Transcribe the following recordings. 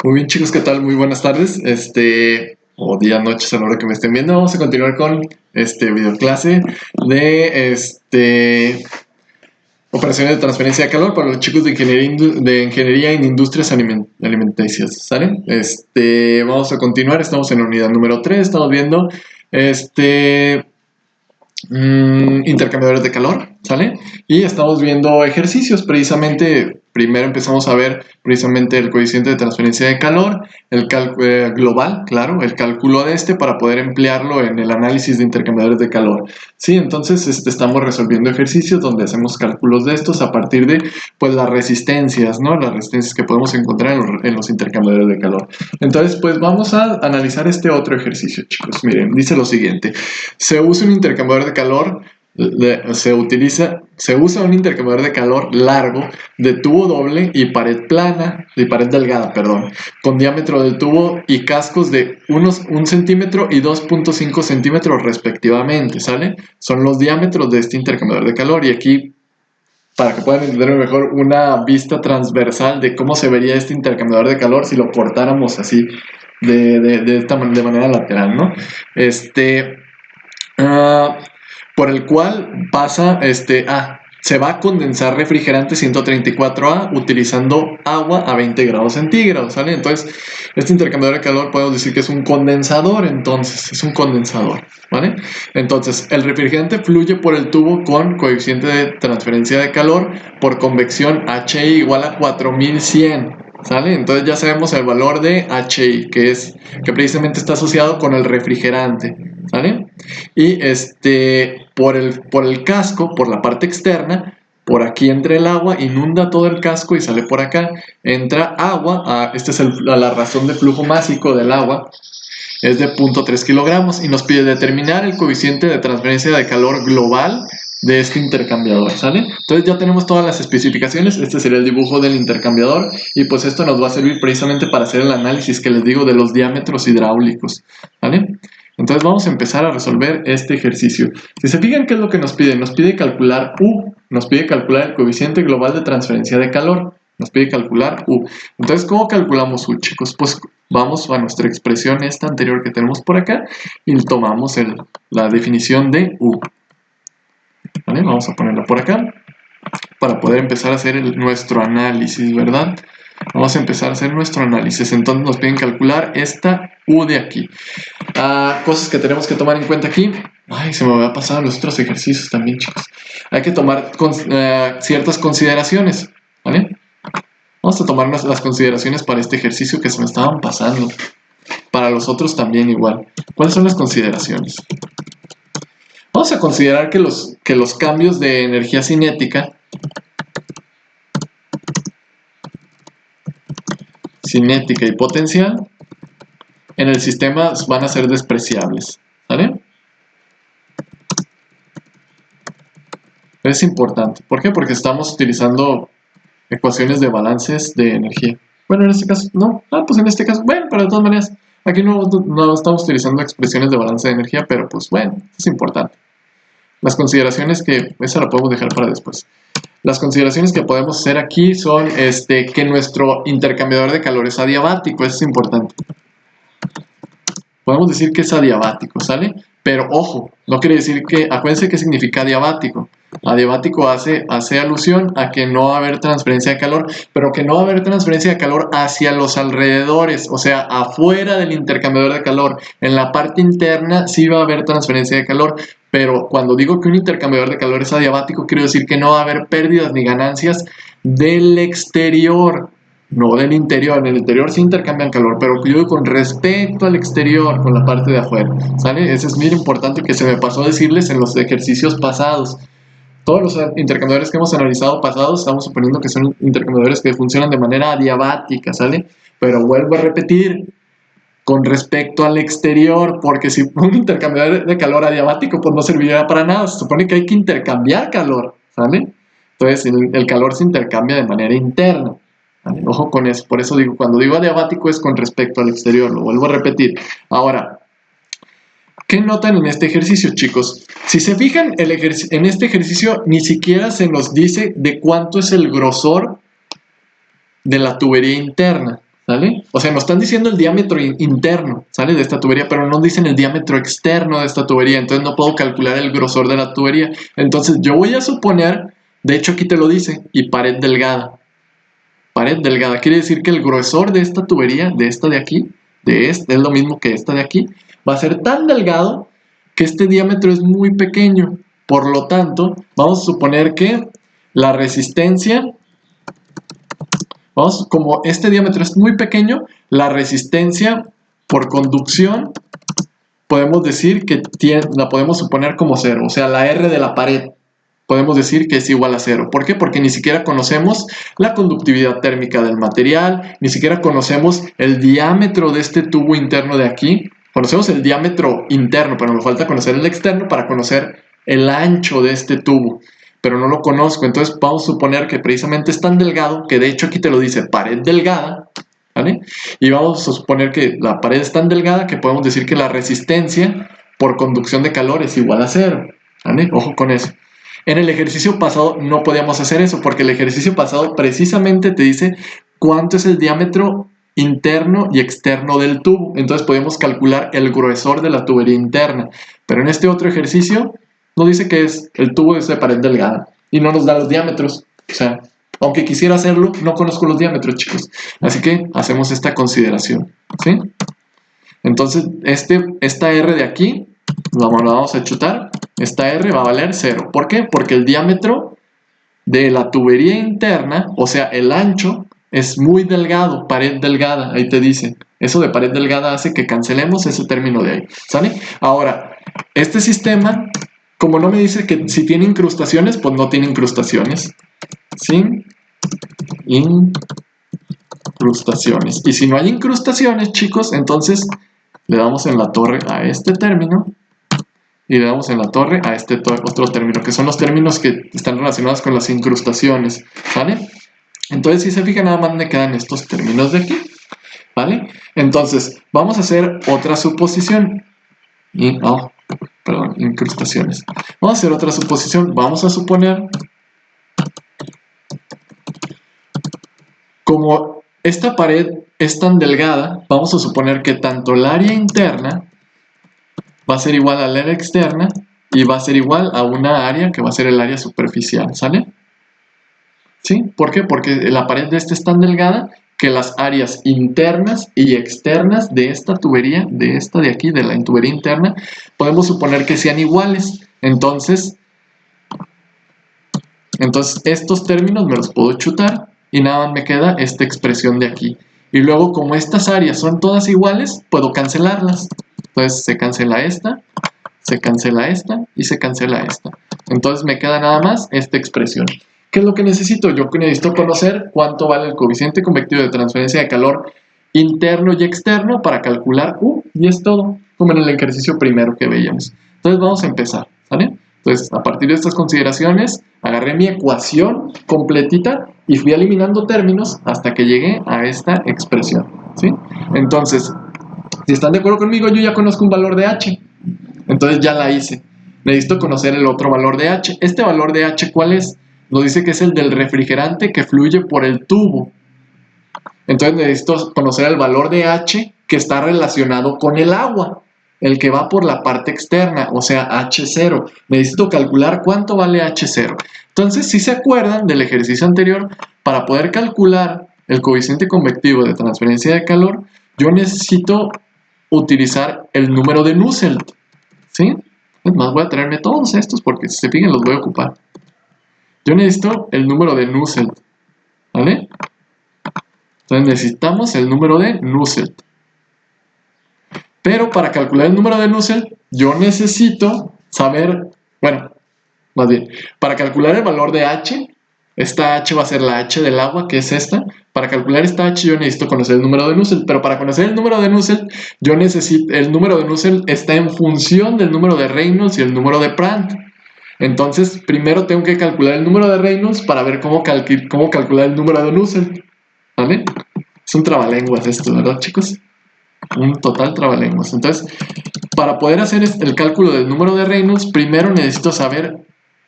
Muy bien, chicos, ¿qué tal? Muy buenas tardes, o día, noches a la hora que me estén viendo. Vamos a continuar con videoclase de operaciones de transferencia de calor para los chicos de ingeniería en industrias alimenticias, ¿sale? Vamos a continuar, estamos en la unidad número 3, estamos viendo intercambiadores de calor, ¿sale? Y estamos viendo ejercicios, precisamente, primero empezamos a ver precisamente el coeficiente de transferencia de calor, el cálculo global, claro, el cálculo de para poder emplearlo en el análisis de intercambiadores de calor. Sí, entonces estamos resolviendo ejercicios donde hacemos cálculos de estos a partir de, pues, las resistencias, ¿no? Las resistencias que podemos encontrar en los intercambiadores de calor. Entonces, pues vamos a analizar este otro ejercicio, chicos. Miren, dice lo siguiente: se usa un intercambiador de calor, se usa un intercambiador de calor largo de tubo doble y pared plana, de pared delgada, perdón, con diámetro del tubo y cascos de 1 centímetro y 2.5 centímetros respectivamente, ¿sale? Son los diámetros de este intercambiador de calor, y aquí, para que puedan entender mejor, una vista transversal de cómo se vería este intercambiador de calor si lo cortáramos así de manera lateral, ¿no? Por el cual pasa, se va a condensar refrigerante 134A utilizando agua a 20 grados centígrados, ¿sale? Entonces, este intercambiador de calor podemos decir que es un condensador, entonces, es un condensador, ¿vale? Entonces, el refrigerante fluye por el tubo con coeficiente de transferencia de calor por convección HI igual a 4100, ¿sale? Entonces ya sabemos el valor de HI, que precisamente está asociado con el refrigerante, ¿sale? Y por el casco, por la parte externa, por aquí entra el agua, inunda todo el casco y sale por acá. Entra agua, esta es la razón de flujo másico del agua, es de 0.3 kilogramos, y nos pide determinar el coeficiente de transferencia de calor global de este intercambiador, ¿sale? Entonces ya tenemos todas las especificaciones. Este sería el dibujo del intercambiador, y pues esto nos va a servir precisamente para hacer el análisis que les digo de los diámetros hidráulicos, ¿vale? Entonces vamos a empezar a resolver este ejercicio. Si se fijan, ¿qué es lo que nos pide? Nos pide calcular U, nos pide calcular el coeficiente global de transferencia de calor, nos pide calcular U. Entonces, ¿cómo calculamos U, chicos? Pues vamos a nuestra expresión esta anterior que tenemos por acá y tomamos la definición de U, ¿vale? Vamos a ponerla por acá para poder empezar a hacer nuestro análisis, ¿verdad? Vamos a empezar a hacer nuestro análisis. Entonces nos piden calcular esta U de aquí. Cosas que tenemos que tomar en cuenta aquí. Ay, se me había pasado los otros ejercicios también, chicos. Hay que tomar ciertas consideraciones, ¿vale? Vamos a tomar las consideraciones para este ejercicio que se me estaban pasando. Para los otros también igual. ¿Cuáles son las consideraciones? Vamos a considerar que los cambios de energía cinética y potencial en el sistema van a ser despreciables, ¿vale? Es importante. ¿Por qué? Porque estamos utilizando ecuaciones de balances de energía. Bueno, en este caso, no. Pues en este caso, bueno, pero de todas maneras, aquí no estamos utilizando expresiones de balance de energía, pero pues bueno, es importante. Las consideraciones esa la podemos dejar para después. Las consideraciones que podemos hacer aquí son que nuestro intercambiador de calor es adiabático. Eso es importante. Podemos decir que es adiabático, ¿sale? Pero ojo, no quiere decir que... Acuérdense qué significa adiabático. Adiabático hace alusión a que no va a haber transferencia de calor, pero que no va a haber transferencia de calor hacia los alrededores, o sea, afuera del intercambiador de calor. En la parte interna sí va a haber transferencia de calor, pero cuando digo que un intercambiador de calor es adiabático, quiero decir que no va a haber pérdidas ni ganancias del exterior. No del interior. En el interior sí intercambian calor, pero yo digo con respecto al exterior, con la parte de afuera, ¿sale? Eso es muy importante, que se me pasó a decirles en los ejercicios pasados. Todos los intercambiadores que hemos analizado pasados, estamos suponiendo que son intercambiadores que funcionan de manera adiabática, ¿sale? Pero vuelvo a repetir, con respecto al exterior, porque si un intercambiador de calor adiabático, pues no serviría para nada. Se supone que hay que intercambiar calor, ¿sale? Entonces el calor se intercambia de manera interna. ¿Vale? Ojo con eso. Por eso digo, cuando digo adiabático es con respecto al exterior. Lo vuelvo a repetir. Ahora, ¿qué notan en este ejercicio, chicos? Si se fijan, en este ejercicio ni siquiera se nos dice de cuánto es el grosor de la tubería interna, ¿sale? O sea, nos están diciendo el diámetro interno, ¿sale? De esta tubería, pero no dicen el diámetro externo de esta tubería, entonces no puedo calcular el grosor de la tubería. Entonces yo voy a suponer, de hecho aquí te lo dice, y pared delgada. Pared delgada, quiere decir que el grosor de esta tubería, de esta de aquí, es lo mismo que esta de aquí, va a ser tan delgado que este diámetro es muy pequeño. Por lo tanto, vamos a suponer que la resistencia, como este diámetro es muy pequeño, la resistencia por conducción podemos decir que la podemos suponer como 0, o sea, la R de la pared podemos decir que es igual a 0. ¿Por qué? Porque ni siquiera conocemos la conductividad térmica del material, ni siquiera conocemos el diámetro de este tubo interno de aquí. Conocemos el diámetro interno, pero nos falta conocer el externo para conocer el ancho de este tubo, pero no lo conozco. Entonces vamos a suponer que precisamente es tan delgado, que de hecho aquí te lo dice pared delgada, ¿vale? Y vamos a suponer que la pared es tan delgada que podemos decir que la resistencia por conducción de calor es igual a 0, ¿vale? Ojo con eso. En el ejercicio pasado no podíamos hacer eso, porque el ejercicio pasado precisamente te dice cuánto es el diámetro interno y externo del tubo. Entonces podemos calcular el gruesor de la tubería interna. Pero en este otro ejercicio nos dice que es el tubo es de pared delgada y no nos da los diámetros. O sea, aunque quisiera hacerlo, no conozco los diámetros, chicos. Así que hacemos esta consideración, ¿sí? Entonces, esta R de aquí, la vamos a chutar. Esta R va a valer 0. ¿Por qué? Porque el diámetro de la tubería interna, o sea, el ancho, es muy delgado, pared delgada, ahí te dice. Eso de pared delgada hace que cancelemos ese término de ahí, ¿sale? Ahora, este sistema, como no me dice que si tiene incrustaciones, pues no tiene incrustaciones. Sin incrustaciones. Y si no hay incrustaciones, chicos, entonces le damos en la torre a este término y le damos en la torre a este otro término, que son los términos que están relacionados con las incrustaciones, ¿vale? Entonces, si se fijan, nada más me quedan estos términos de aquí, ¿vale? Entonces, vamos a hacer otra suposición. Incrustaciones. Vamos a hacer otra suposición. Vamos a suponer, como esta pared es tan delgada, vamos a suponer que tanto el área interna va a ser igual al área externa y va a ser igual a una área que va a ser el área superficial, ¿sale? ¿Sí? ¿Por qué? Porque la pared de este es tan delgada que las áreas internas y externas de esta tubería, de esta de aquí, de la tubería interna, podemos suponer que sean iguales. Entonces estos términos me los puedo chutar y nada más me queda esta expresión de aquí. Y luego, como estas áreas son todas iguales, puedo cancelarlas. Entonces se cancela esta y se cancela esta. Entonces me queda nada más esta expresión. ¿Qué es lo que necesito? Yo necesito conocer cuánto vale el coeficiente convectivo de transferencia de calor interno y externo para calcular U, y es todo, como en el ejercicio primero que veíamos. Entonces vamos a empezar, ¿vale? Entonces, a partir de estas consideraciones, agarré mi ecuación completita y fui eliminando términos hasta que llegué a esta expresión, ¿sí? Entonces, si están de acuerdo conmigo, yo ya conozco un valor de H. Entonces ya la hice. Necesito conocer el otro valor de H. ¿Este valor de H cuál es? Nos dice que es el del refrigerante que fluye por el tubo. Entonces necesito conocer el valor de H que está relacionado con el agua, el que va por la parte externa, o sea, H0. Necesito calcular cuánto vale H0. Entonces, si se acuerdan del ejercicio anterior, para poder calcular el coeficiente convectivo de transferencia de calor, yo necesito utilizar el número de Nusselt, ¿sí? Es más, voy a traerme todos estos porque si se fijan los voy a ocupar. Yo necesito el número de Nusselt, ¿vale? Entonces necesitamos el número de Nusselt. Pero para calcular el número de Nusselt, yo necesito saber, bueno, más bien, para calcular el valor de H, esta H va a ser la H del agua, que es esta. Para calcular esta H yo necesito conocer el número de Nusselt, pero para conocer el número de Nusselt, yo necesito, el número de Nusselt está en función del número de Reynolds y el número de Prandtl. Entonces, primero tengo que calcular el número de Reynolds para ver cómo calcular el número de Nusselt, ¿vale? Es un trabalenguas esto, ¿verdad, chicos? Un total trabalenguas. Entonces, para poder hacer el cálculo del número de Reynolds, primero necesito saber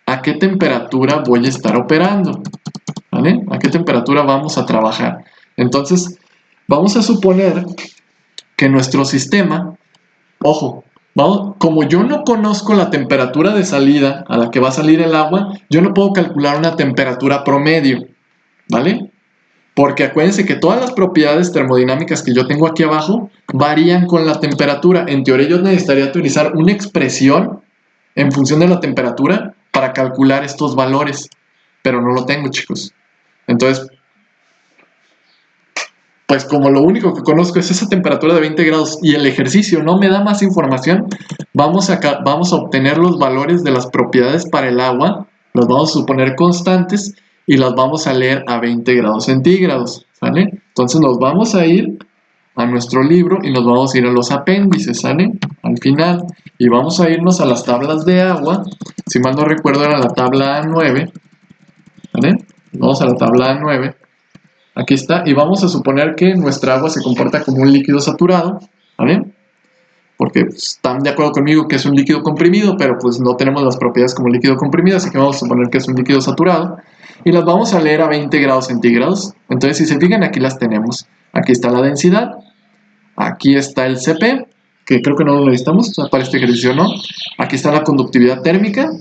a qué temperatura voy a estar operando, ¿vale? A qué temperatura vamos a trabajar. Entonces, Vamos a suponer que nuestro sistema, ojo, como yo no conozco la temperatura de salida a la que va a salir el agua, yo no puedo calcular una temperatura promedio, ¿vale? Porque acuérdense que todas las propiedades termodinámicas que yo tengo aquí abajo varían con la temperatura. En teoría yo necesitaría utilizar una expresión en función de la temperatura para calcular estos valores, pero no lo tengo, chicos. Entonces, pues como lo único que conozco es esa temperatura de 20 grados y el ejercicio no me da más información, vamos a obtener los valores de las propiedades para el agua, los vamos a suponer constantes y las vamos a leer a 20 grados centígrados, ¿sale? Entonces nos vamos a ir a nuestro libro y nos vamos a ir a los apéndices, ¿sale? Al final, y vamos a irnos a las tablas de agua, si mal no recuerdo era la tabla A9, ¿vale? Vamos a la tabla A9. Aquí está, y vamos a suponer que nuestra agua se comporta como un líquido saturado, ¿vale? Porque están de acuerdo conmigo que es un líquido comprimido, pero pues no tenemos las propiedades como líquido comprimido, así que vamos a suponer que es un líquido saturado. Y las vamos a leer a 20 grados centígrados. Entonces, si se fijan, aquí las tenemos. Aquí está la densidad, aquí está el Cp, que creo que no lo necesitamos, o sea, para este ejercicio no. Aquí está la conductividad térmica,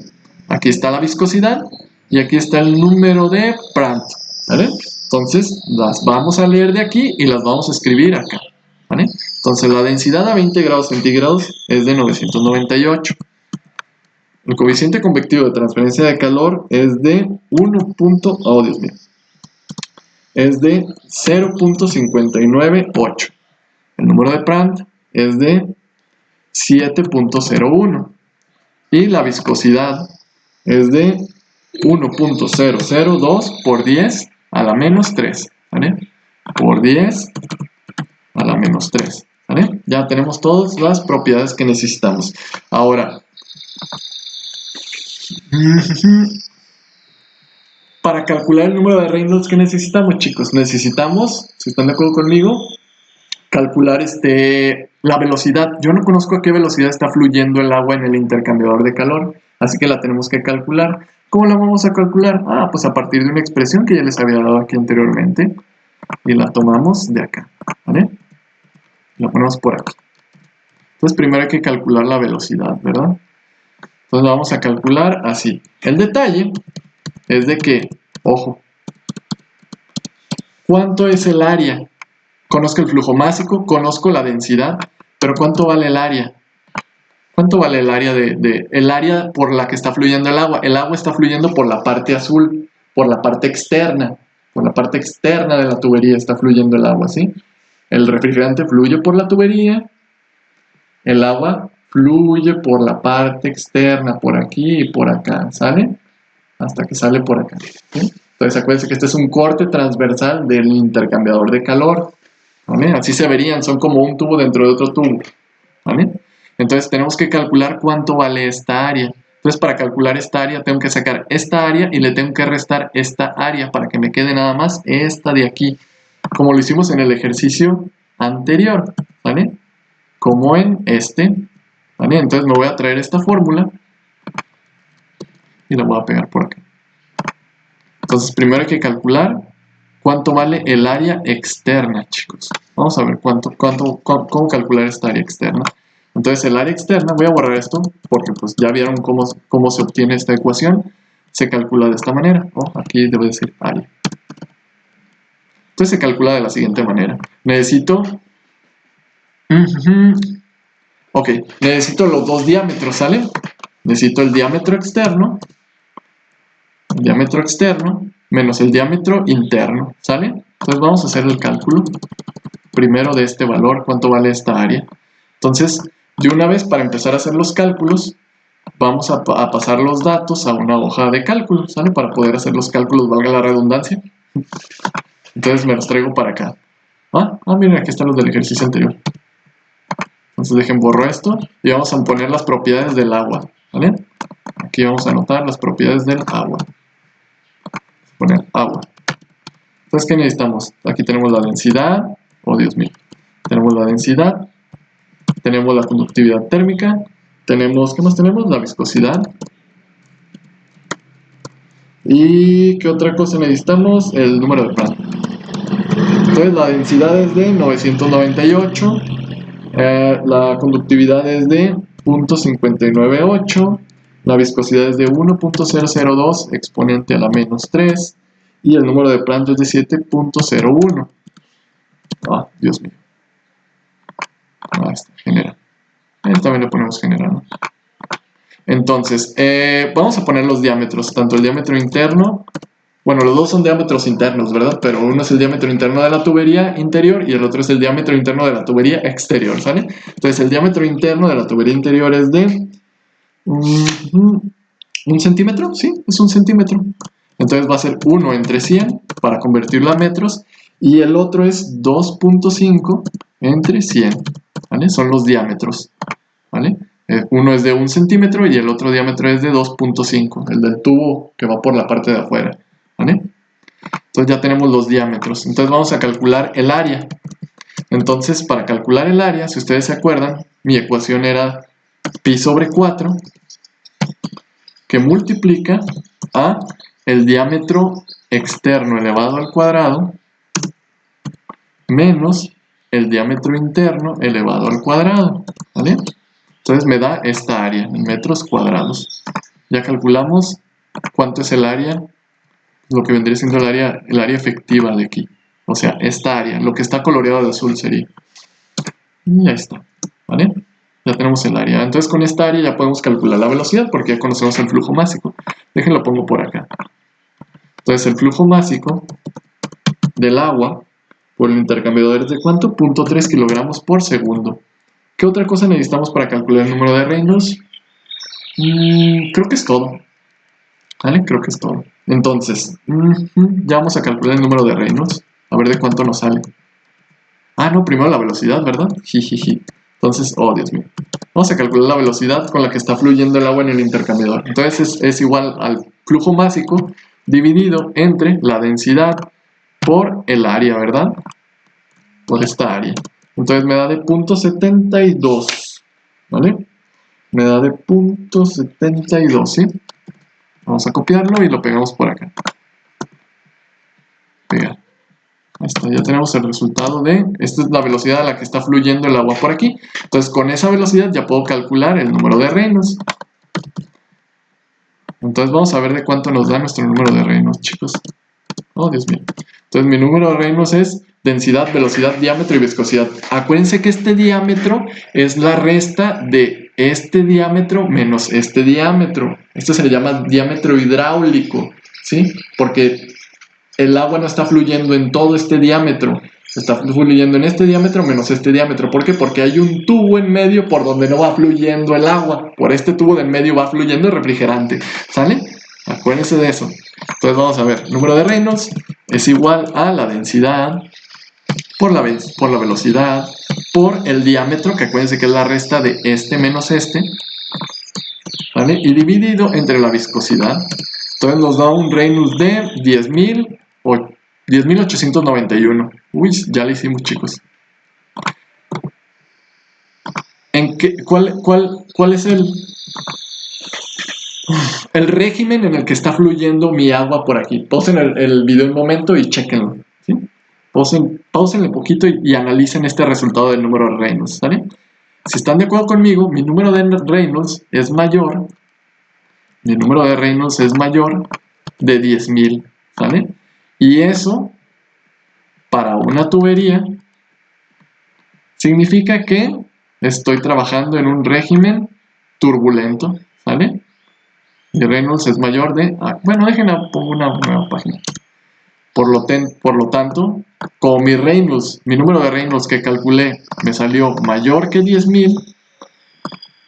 aquí está la viscosidad, y aquí está el número de Prandtl, ¿vale? Entonces, las vamos a leer de aquí y las vamos a escribir acá, ¿vale? Entonces, la densidad a 20 grados centígrados es de 998. El coeficiente convectivo de transferencia de calor es de 0.598. El número de Prandtl es de 7.01. Y la viscosidad es de 1.002 por 10 a la menos 3, ¿vale? Por 10 a la menos 3, ¿vale? Ya tenemos todas las propiedades que necesitamos. Ahora, para calcular el número de Reynolds, ¿qué necesitamos, chicos? Necesitamos, si están de acuerdo conmigo, calcular la velocidad. Yo no conozco a qué velocidad está fluyendo el agua en el intercambiador de calor, así que la tenemos que calcular. ¿Cómo la vamos a calcular? Pues a partir de una expresión que ya les había dado aquí anteriormente. Y la tomamos de acá, ¿vale? La ponemos por aquí. Entonces primero hay que calcular la velocidad, ¿verdad? Entonces la vamos a calcular así. El detalle es de que, ojo, ¿cuánto es el área? Conozco el flujo másico, conozco la densidad, pero ¿cuánto vale el área? ¿Cuánto vale el área el área por la que está fluyendo el agua? El agua está fluyendo por la parte azul, por la parte externa. Por la parte externa de la tubería está fluyendo el agua, ¿sí? El refrigerante fluye por la tubería, el agua fluye por la parte externa, por aquí y por acá, ¿sale? Hasta que sale por acá, ¿sí? Entonces acuérdense que este es un corte transversal del intercambiador de calor, ¿vale? Así se verían, son como un tubo dentro de otro tubo, ¿vale? Entonces tenemos que calcular cuánto vale esta área. Entonces para calcular esta área tengo que sacar esta área y le tengo que restar esta área para que me quede nada más esta de aquí, como lo hicimos en el ejercicio anterior, ¿vale? Como en este, ¿vale? Entonces me voy a traer esta fórmula y la voy a pegar por acá. Entonces primero hay que calcular cuánto vale el área externa, chicos. Vamos a ver cómo calcular esta área externa. Entonces el área externa, voy a borrar esto porque pues ya vieron cómo se obtiene esta ecuación. Se calcula de esta manera. Aquí debe decir área. Entonces se calcula de la siguiente manera. Necesito necesito los dos diámetros, ¿sale? Necesito el diámetro externo menos el diámetro interno, ¿sale? Entonces vamos a hacer el cálculo primero de este valor, cuánto vale esta área. Entonces, de una vez para empezar a hacer los cálculos, vamos a pasar los datos a una hoja de cálculo, ¿sale? Para poder hacer los cálculos, valga la redundancia. Entonces me los traigo para acá. Miren, aquí están los del ejercicio anterior. Entonces dejen borro esto y vamos a poner las propiedades del agua, ¿vale? Aquí vamos a anotar las propiedades del agua. Poner agua. Entonces, ¿qué necesitamos? Aquí tenemos la densidad. Dios mío. Tenemos la densidad. Tenemos la conductividad térmica. Tenemos, ¿qué más tenemos? La viscosidad. ¿Y qué otra cosa necesitamos? El número de Prandtl. Entonces la densidad es de 998, la conductividad es de 0.598, la viscosidad es de 1.002 exponente a la menos 3 y el número de Prandtl es de 7.01. Ah, Dios mío. Ah, está, genera. También le ponemos generar, ¿no? Entonces, vamos a poner los diámetros, tanto el diámetro interno, bueno, los dos son diámetros internos, ¿verdad? Pero uno es el diámetro interno de la tubería interior y el otro es el diámetro interno de la tubería exterior, ¿sale? Entonces, el diámetro interno de la tubería interior es de un centímetro, sí, es 1 centímetro. Entonces va a ser 1 entre 100 para convertirlo a metros y el otro es 2.5 entre 100, ¿vale? Son los diámetros, ¿vale? Uno es de 1 centímetro y el otro diámetro es de 2.5, el del tubo que va por la parte de afuera, ¿vale? Entonces ya tenemos los diámetros. Entonces vamos a calcular el área. Entonces para calcular el área, si ustedes se acuerdan, mi ecuación era pi sobre 4 que multiplica a el diámetro externo elevado al cuadrado menos el diámetro interno elevado al cuadrado, ¿vale? Entonces me da esta área en metros cuadrados. Ya calculamos cuánto es el área, lo que vendría siendo el área efectiva de aquí. O sea, esta área, lo que está coloreado de azul sería. Y ya está, ¿vale? Ya tenemos el área. Entonces con esta área ya podemos calcular la velocidad porque ya conocemos el flujo másico. Déjenlo pongo por acá. Entonces el flujo másico del agua por el intercambiador es de ¿cuánto? 0.3 kilogramos por segundo. ¿Qué otra cosa necesitamos para calcular el número de Reynolds? Creo que es todo. ¿Vale? Creo que es todo. Entonces, ya vamos a calcular el número de Reynolds. A ver de cuánto nos sale. Ah, no, primero la velocidad, ¿verdad? Jijiji. Entonces, oh Dios mío. Vamos a calcular la velocidad con la que está fluyendo el agua en el intercambiador. Entonces es igual al flujo másico dividido entre la densidad por el área, ¿verdad? Por esta área. Entonces me da de 0.72, ¿vale? Me da de 0.72, ¿sí? Vamos a copiarlo y lo pegamos por acá. Pegar. Ahí está, ya tenemos el resultado de... Esta es la velocidad a la que está fluyendo el agua por aquí. Entonces con esa velocidad ya puedo calcular el número de Reynolds. Entonces vamos a ver de cuánto nos da nuestro número de Reynolds, chicos. Oh, Dios mío. Entonces mi número de Reynolds es densidad, velocidad, diámetro y viscosidad. Acuérdense que este diámetro es la resta de este diámetro menos este diámetro. Esto se le llama diámetro hidráulico, ¿sí? Porque el agua no está fluyendo en todo este diámetro. Está fluyendo en este diámetro menos este diámetro. ¿Por qué? Porque hay un tubo en medio por donde no va fluyendo el agua. Por este tubo de en medio va fluyendo el refrigerante. ¿Sale? Acuérdense de eso. Entonces vamos a ver. Número de Reynolds es igual a la densidad por la velocidad por el diámetro, que acuérdense que es la resta de este menos este. ¿Vale? Y dividido entre la viscosidad. Entonces nos da un Reynolds de 10.891. Uy, ya lo hicimos, chicos. ¿Cuál es el régimen en el que está fluyendo mi agua por aquí? Pausen el video un momento y chequenlo, ¿sí? Pausenle un poquito y analicen este resultado del número de Reynolds, ¿vale? Si están de acuerdo conmigo, mi número de Reynolds es mayor. Mi número de Reynolds es mayor de 10.000, ¿vale? Y eso, para una tubería, significa que estoy trabajando en un régimen turbulento, ¿vale? Y Reynolds es mayor de... bueno, déjenme pongo una nueva página. Por lo tanto, como mi número de Reynolds que calculé me salió mayor que 10.000,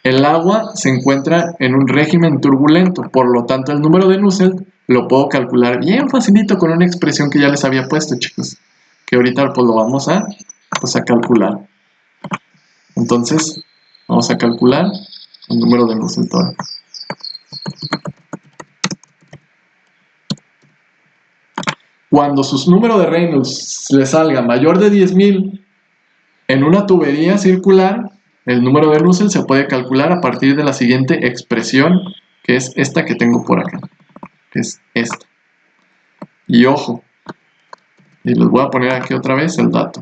el agua se encuentra en un régimen turbulento. Por lo tanto, el número de Nusselt lo puedo calcular bien facilito con una expresión que ya les había puesto, chicos. Que ahorita pues lo vamos a calcular. Entonces, vamos a calcular el número de Nusselt. Cuando su número de Reynolds le salga mayor de 10.000 en una tubería circular, el número de Nusselt se puede calcular a partir de la siguiente expresión, que es esta que tengo por acá, que es esta. Y ojo, Y les voy a poner aquí otra vez el dato.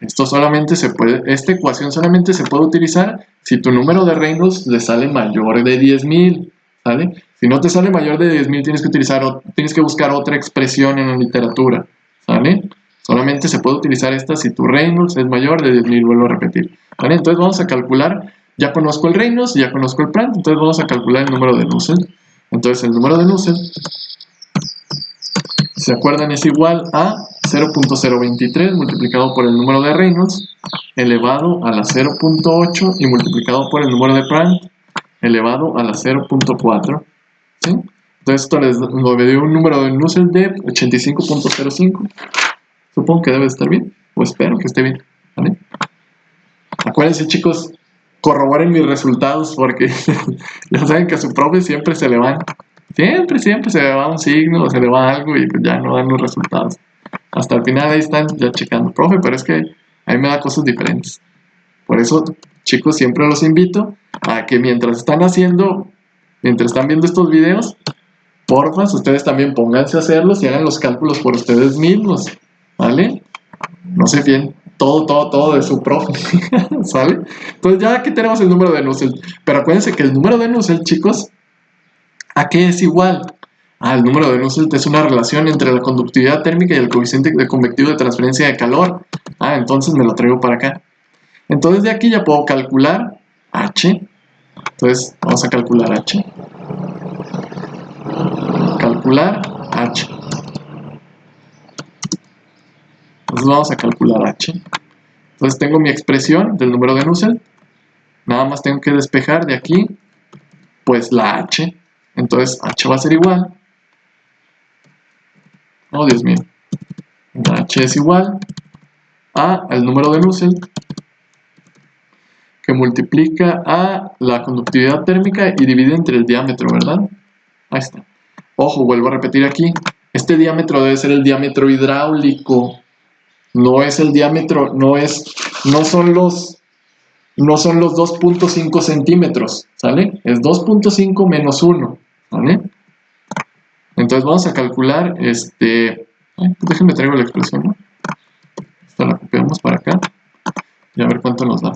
Esta ecuación solamente se puede utilizar si tu número de Reynolds le sale mayor de 10.000, ¿sale? Si no te sale mayor de 10.000 tienes que buscar otra expresión en la literatura, ¿sale? Solamente se puede utilizar esta si tu Reynolds es mayor de 10.000, vuelvo a repetir, ¿vale? Entonces vamos a calcular, ya conozco el Reynolds, ya conozco el Prandtl, entonces vamos a calcular el número de Nusselt. Entonces el número de Nusselt, ¿se acuerdan? Es igual a 0.023 multiplicado por el número de Reynolds elevado a la 0.8 y multiplicado por el número de Prandtl elevado a la 0.4. ¿Sí? Entonces esto nos dio un número de Nusselt de 85.05. Supongo que debe estar bien, o espero que esté bien, ¿vale? Acuérdense, chicos, corroboren mis resultados porque ya saben que a su profe siempre se le van. Siempre se le va un signo o se le va algo y pues ya no dan los resultados. Hasta el final ahí están ya checando. Profe, pero es que a mí me da cosas diferentes. Por eso, chicos, siempre los invito a que mientras están viendo estos videos, porfa, ustedes también pónganse a hacerlos y hagan los cálculos por ustedes mismos, ¿vale? No se fíen todo de su profe, ¿sale? Entonces ya aquí tenemos el número de Nusselt, pero acuérdense que el número de Nusselt, chicos, ¿a qué es igual? El número de Nusselt es una relación entre la conductividad térmica y el coeficiente de convectivo de transferencia de calor. Entonces me lo traigo para acá. Entonces de aquí ya puedo calcular H. Entonces vamos a calcular H. Calcular H. Entonces vamos a calcular H. Entonces tengo mi expresión del número de Nusselt. Nada más tengo que despejar de aquí, pues la H. Entonces H va a ser igual. Oh, Dios mío. H es igual al número de Nusselt, que multiplica a la conductividad térmica y divide entre el diámetro, ¿verdad? Ahí está. Ojo, vuelvo a repetir aquí. Este diámetro debe ser el diámetro hidráulico. No es el diámetro, no son los 2.5 centímetros, ¿sale? Es 2.5 menos 1, ¿vale? Entonces vamos a calcular, déjenme traigo la expresión, ¿no? Esta la copiamos para acá y a ver cuánto nos da.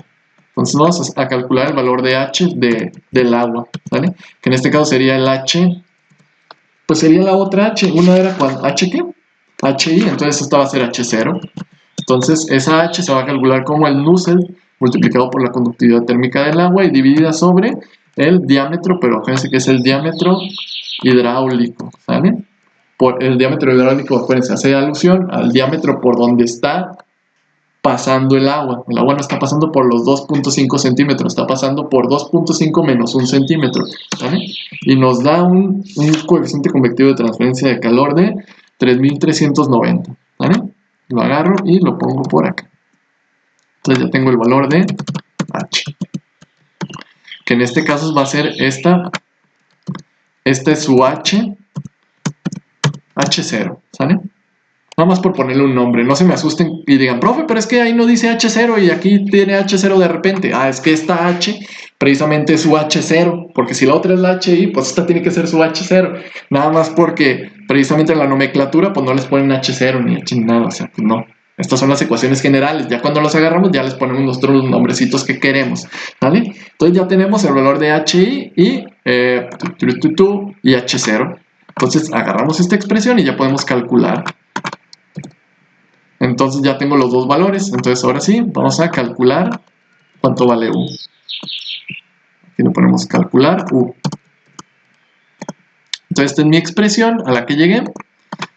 Entonces vamos a calcular el valor de H del agua, ¿vale? Que en este caso sería el H, pues sería la otra H. Una era ¿H qué? HI, entonces esta va a ser H0. Entonces esa H se va a calcular como el Nusselt multiplicado por la conductividad térmica del agua y dividida sobre el diámetro, pero fíjense que es el diámetro hidráulico, ¿sale? Por el diámetro hidráulico, acuérdense, hace alusión al diámetro por donde está pasando el agua. El agua no está pasando por los 2.5 centímetros, está pasando por 2.5 menos 1 centímetro, ¿vale? Y nos da un coeficiente convectivo de transferencia de calor de 3390, ¿vale? Lo agarro y lo pongo por acá. Entonces ya tengo el valor de H, que en este caso va a ser esta es su H0, ¿sale? Nada más por ponerle un nombre, no se me asusten y digan, profe, pero es que ahí no dice H0 y aquí tiene H0 de repente. Es que esta H precisamente es su H0, porque si la otra es la HI, pues esta tiene que ser su H0. Nada más porque precisamente en la nomenclatura pues no les ponen H0 ni H ni nada, o sea, pues no. Estas son las ecuaciones generales, ya cuando los agarramos ya les ponemos nuestros nombrecitos que queremos, ¿vale? Entonces ya tenemos el valor de HI y H0. Entonces agarramos esta expresión y ya podemos calcular. Entonces ya tengo los dos valores. Entonces ahora sí, vamos a calcular cuánto vale U. Aquí le ponemos calcular U. Entonces esta es mi expresión a la que llegué.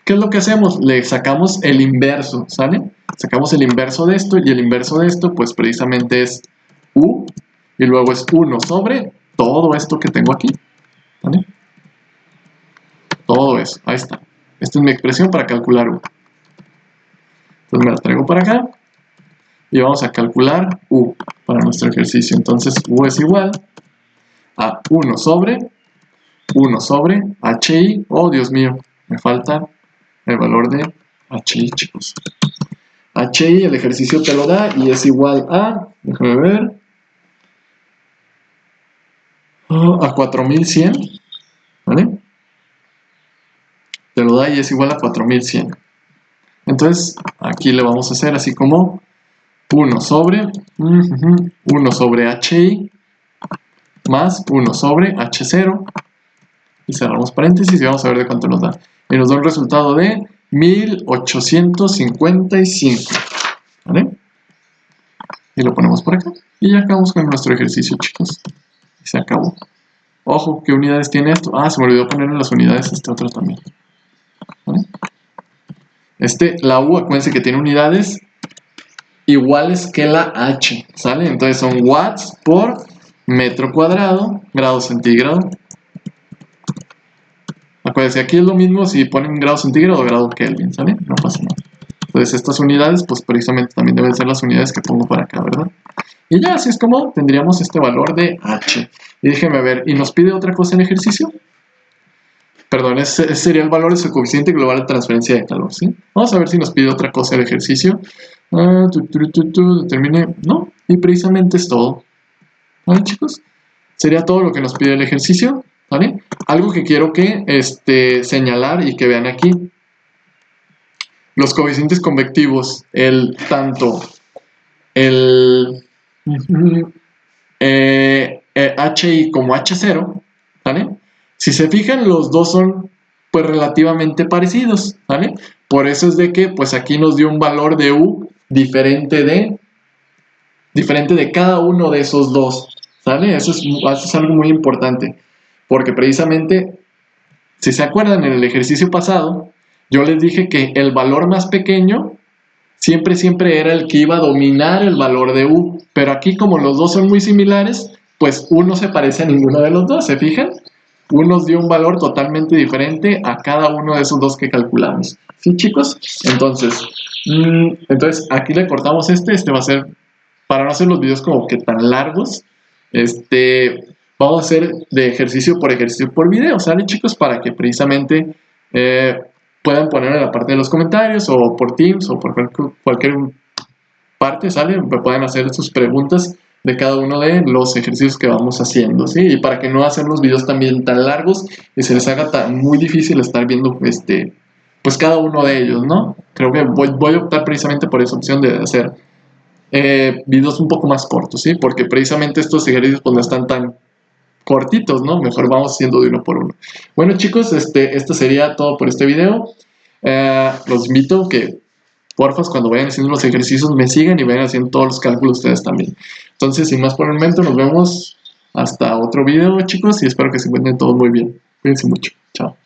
¿Qué es lo que hacemos? Le sacamos el inverso, ¿sale? Sacamos el inverso de esto y el inverso de esto pues precisamente es U y luego es 1 sobre todo esto que tengo aquí, ¿vale? Todo eso, ahí está. Esta es mi expresión para calcular U. Entonces me la traigo para acá y vamos a calcular U para nuestro ejercicio. Entonces U es igual a 1 sobre HI. Oh, Dios mío, me falta el valor de HI, chicos. HI, el ejercicio te lo da y es igual a, déjame ver, a 4100, ¿vale? te lo da y es igual a 4100. Entonces, aquí le vamos a hacer así como 1 sobre 1 sobre HI más 1 sobre H0. Y cerramos paréntesis y vamos a ver de cuánto nos da. Y nos da un resultado de 1855. ¿Vale? Y lo ponemos por acá. Y ya acabamos con nuestro ejercicio, chicos. Y se acabó. Ojo, ¿qué unidades tiene esto? Ah, se me olvidó poner en las unidades este otro también. ¿Vale? La U, acuérdense que tiene unidades iguales que la H, ¿sale? Entonces son watts por metro cuadrado, grado centígrado. Acuérdense, aquí es lo mismo si ponen grado centígrado o grado Kelvin, ¿sale? No pasa nada. Entonces estas unidades, pues precisamente también deben ser las unidades que pongo por acá, ¿verdad? Y ya, así es como tendríamos este valor de H. Y déjenme ver, ¿y nos pide otra cosa en ejercicio? Perdón, ese sería el valor de su coeficiente global de transferencia de calor, ¿sí? Vamos a ver si nos pide otra cosa el ejercicio. Determine, no, y precisamente es todo. ¿Vale, chicos? Sería todo lo que nos pide el ejercicio, ¿vale? Algo que quiero que señalar y que vean aquí. Los coeficientes convectivos, tanto el HI como H0, ¿vale? Si se fijan, los dos son pues relativamente parecidos, ¿vale? Por eso es de que pues aquí nos dio un valor de U diferente de cada uno de esos dos, ¿sale? Eso es algo muy importante, porque precisamente, si se acuerdan en el ejercicio pasado, yo les dije que el valor más pequeño siempre era el que iba a dominar el valor de U, pero aquí como los dos son muy similares, pues uno se parece a ninguno de los dos, ¿se fijan? Uno nos dio un valor totalmente diferente a cada uno de esos dos que calculamos. ¿Sí, chicos? Entonces aquí le cortamos este va a ser, para no hacer los videos como que tan largos, vamos a hacer de ejercicio por video, ¿sale, chicos? Para que precisamente puedan poner en la parte de los comentarios o por Teams o por cualquier parte, ¿sale? Me pueden hacer sus preguntas de cada uno de los ejercicios que vamos haciendo, ¿sí? Y para que no hacer los videos también tan largos y se les haga muy difícil estar viendo pues cada uno de ellos, ¿no? Creo que voy a optar precisamente por esa opción de hacer videos un poco más cortos, ¿sí? Porque precisamente estos ejercicios pues no están tan cortitos, ¿no? Mejor vamos haciendo de uno por uno. Bueno, chicos, esto sería todo por este video. Los invito a que, porfa, cuando vayan haciendo los ejercicios, me sigan y vayan haciendo todos los cálculos ustedes también. Entonces, sin más por el momento, nos vemos hasta otro video, chicos, y espero que se encuentren todos muy bien. Cuídense mucho. Chao.